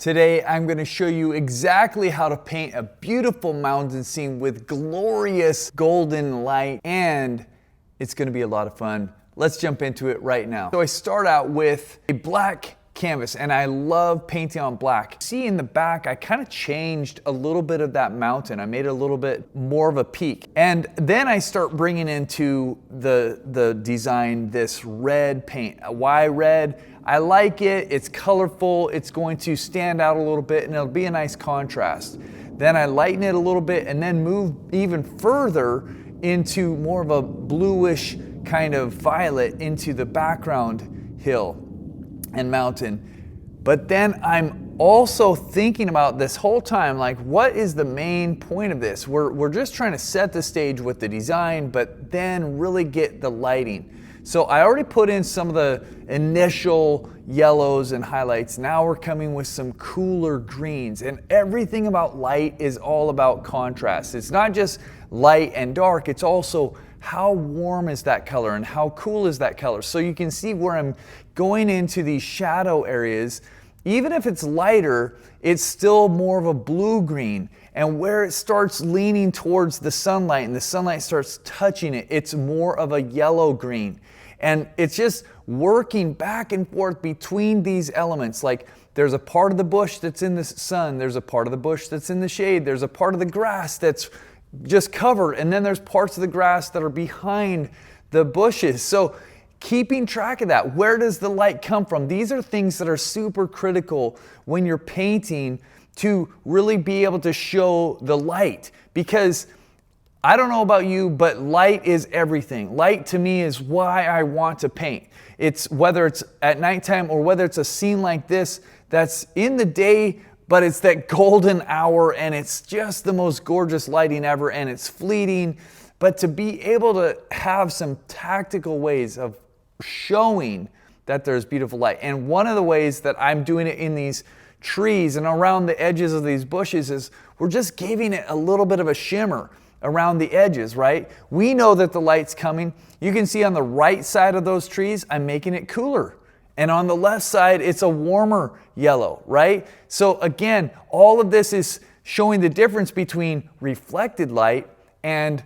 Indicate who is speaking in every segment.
Speaker 1: Today, I'm going to show you exactly how to paint a beautiful mountain scene with glorious golden light, and it's going to be a lot of fun. Let's jump into it right now. So I start out with a black canvas, and I love painting on black. See in the back, I kind of changed a little bit of that mountain. I made it a little bit more of a peak. And then I start bringing into the design this red paint. Why red? I like it, it's colorful, it's going to stand out a little bit, and it'll be a nice contrast. Then I lighten it a little bit and then move even further into more of a bluish kind of violet into the background hill and mountain. But then I'm also thinking about this whole time, like, what is the main point of this? We're just trying to set the stage with the design, but then really get the lighting. So I already put in some of the initial yellows and highlights. Now we're coming with some cooler greens, and everything about light is all about contrast. It's not just light and dark, it's also how warm is that color and how cool is that color. So you can see where I'm going into these shadow areas. Even if it's lighter, it's still more of a blue-green. And where it starts leaning towards the sunlight and the sunlight starts touching it, it's more of a yellow-green. And it's just working back and forth between these elements. Like, there's a part of the bush that's in the sun, there's a part of the bush that's in the shade, there's a part of the grass that's just covered, and then there's parts of the grass that are behind the bushes. So keeping track of that, where does the light come from? These are things that are super critical when you're painting to really be able to show the light. Because I don't know about you, but light is everything. Light to me is why I want to paint. It's whether it's at nighttime or whether it's a scene like this that's in the day, but it's that golden hour and it's just the most gorgeous lighting ever and it's fleeting. But to be able to have some tactical ways of showing that there's beautiful light. And one of the ways that I'm doing it in these trees and around the edges of these bushes is we're just giving it a little bit of a shimmer around the edges, right? We know that the light's coming. You can see on the right side of those trees, I'm making it cooler. And on the left side, it's a warmer yellow, right? So again, all of this is showing the difference between reflected light and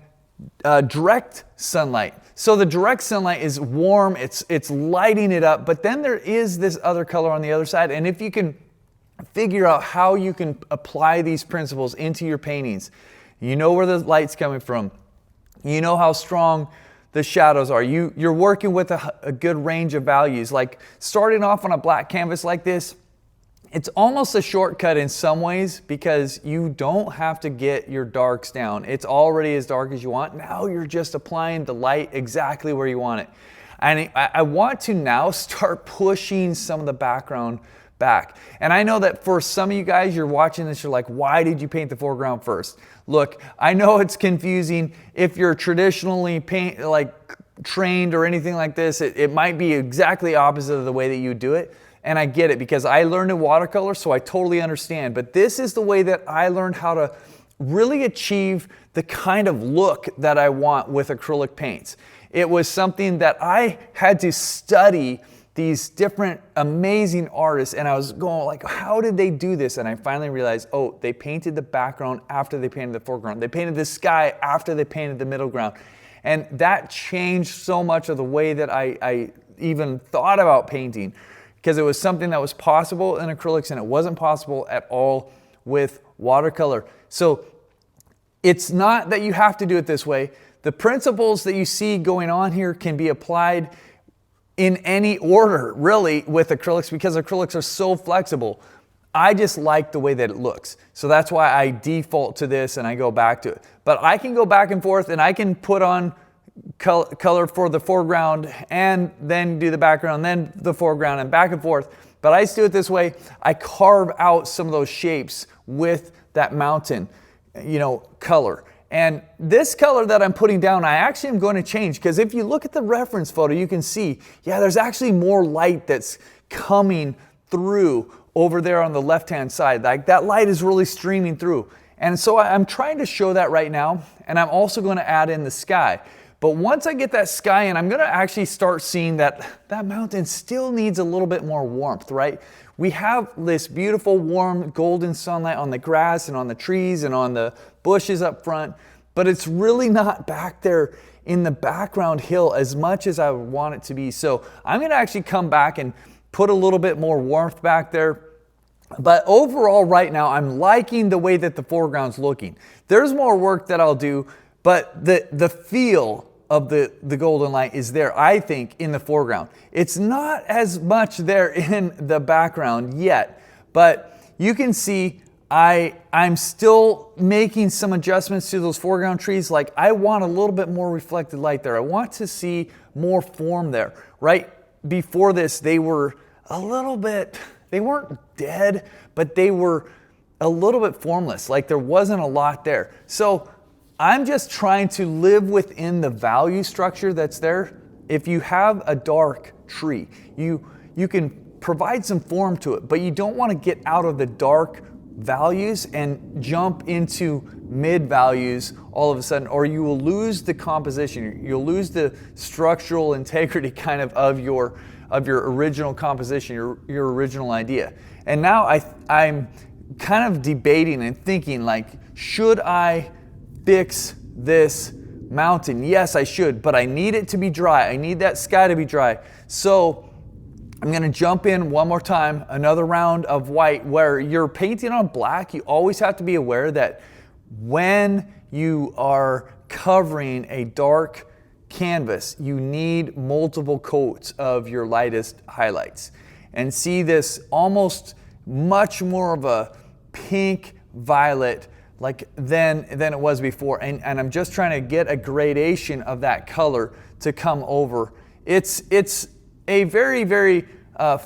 Speaker 1: direct sunlight. So the direct sunlight is warm, it's lighting it up, but then there is this other color on the other side. And if you can figure out how you can apply these principles into your paintings, you know where the light's coming from. You know how strong the shadows are. You're working with a good range of values. Like starting off on a black canvas like this, it's almost a shortcut in some ways because you don't have to get your darks down. It's already as dark as you want. Now you're just applying the light exactly where you want it. And I want to now start pushing some of the background back. And I know that for some of you guys, you're watching this, you're like, why did you paint the foreground first? Look, I know it's confusing. If you're traditionally trained or anything like this, it might be exactly opposite of the way that you do it. And I get it because I learned in watercolor, so I totally understand. But this is the way that I learned how to really achieve the kind of look that I want with acrylic paints. It was something that I had to study these different amazing artists, and I was going like, how did they do this? And I finally realized, oh, they painted the background after they painted the foreground. They painted the sky after they painted the middle ground. And that changed so much of the way that I even thought about painting, because it was something that was possible in acrylics and it wasn't possible at all with watercolor. So it's not that you have to do it this way. The principles that you see going on here can be applied in any order, really, with acrylics, because acrylics are so flexible. I just like the way that it looks. So that's why I default to this and I go back to it. But I can go back and forth and I can put on color for the foreground and then do the background, then the foreground and back and forth. But I just do it this way. I carve out some of those shapes with that mountain, color. And this color that I'm putting down, I actually am going to change, because if you look at the reference photo, you can see, there's actually more light that's coming through over there on the left-hand side. Like that light is really streaming through. And so I'm trying to show that right now. And I'm also going to add in the sky. But once I get that sky in, I'm gonna actually start seeing that that mountain still needs a little bit more warmth, right? We have this beautiful warm golden sunlight on the grass and on the trees and on the bushes up front, but it's really not back there in the background hill as much as I would want it to be. So I'm gonna actually come back and put a little bit more warmth back there. But overall right now, I'm liking the way that the foreground's looking. There's more work that I'll do, but the feel of the golden light is there, I think, in the foreground. It's not as much there in the background yet, but you can see I'm still making some adjustments to those foreground trees. Like, I want a little bit more reflected light there. I want to see more form there. Right before this, they were a little bit, they weren't dead, but they were a little bit formless. Like, there wasn't a lot there. So I'm just trying to live within the value structure that's there. If you have a dark tree, you can provide some form to it, but you don't want to get out of the dark values and jump into mid values all of a sudden, or you will lose the composition. You'll lose the structural integrity kind of your original composition, your original idea. And now I'm kind of debating and thinking, like, should I fix this mountain? Yes, I should, but I need it to be dry. I need that sky to be dry. So I'm gonna jump in one more time, another round of white. Where you're painting on black, you always have to be aware that when you are covering a dark canvas, you need multiple coats of your lightest highlights. And see this almost much more of a pink violet like than it was before, and I'm just trying to get a gradation of that color to come over. It's a very, very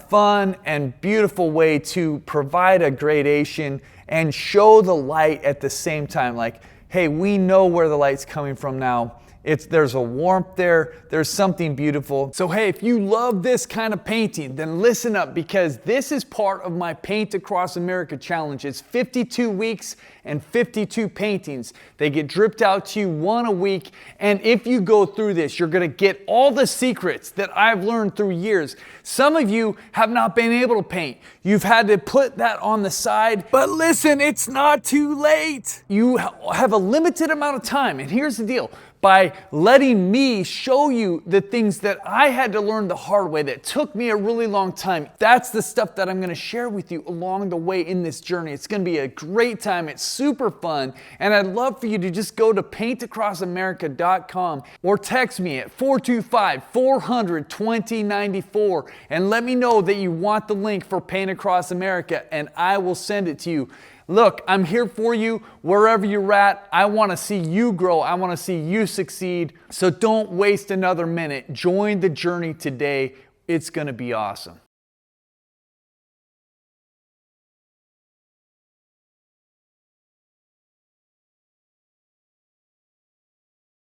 Speaker 1: fun and beautiful way to provide a gradation and show the light at the same time. Like, hey, we know where the light's coming from now. There's a warmth there, there's something beautiful. So hey, if you love this kind of painting, then listen up, because this is part of my Paint Across America challenge. It's 52 weeks and 52 paintings. They get dripped out to you one a week, and if you go through this, you're gonna get all the secrets that I've learned through years. Some of you have not been able to paint. You've had to put that on the side, but listen, it's not too late. You have a limited amount of time, and here's the deal. By letting me show you the things that I had to learn the hard way, that took me a really long time. That's the stuff that I'm gonna share with you along the way in this journey. It's gonna be a great time. It's super fun. And I'd love for you to just go to paintacrossamerica.com or text me at 425-400-2094 and let me know that you want the link for Paint Across America, and I will send it to you. Look, I'm here for you wherever you're at. I want to see you grow. I want to see you succeed. So don't waste another minute. Join the journey today. It's going to be awesome.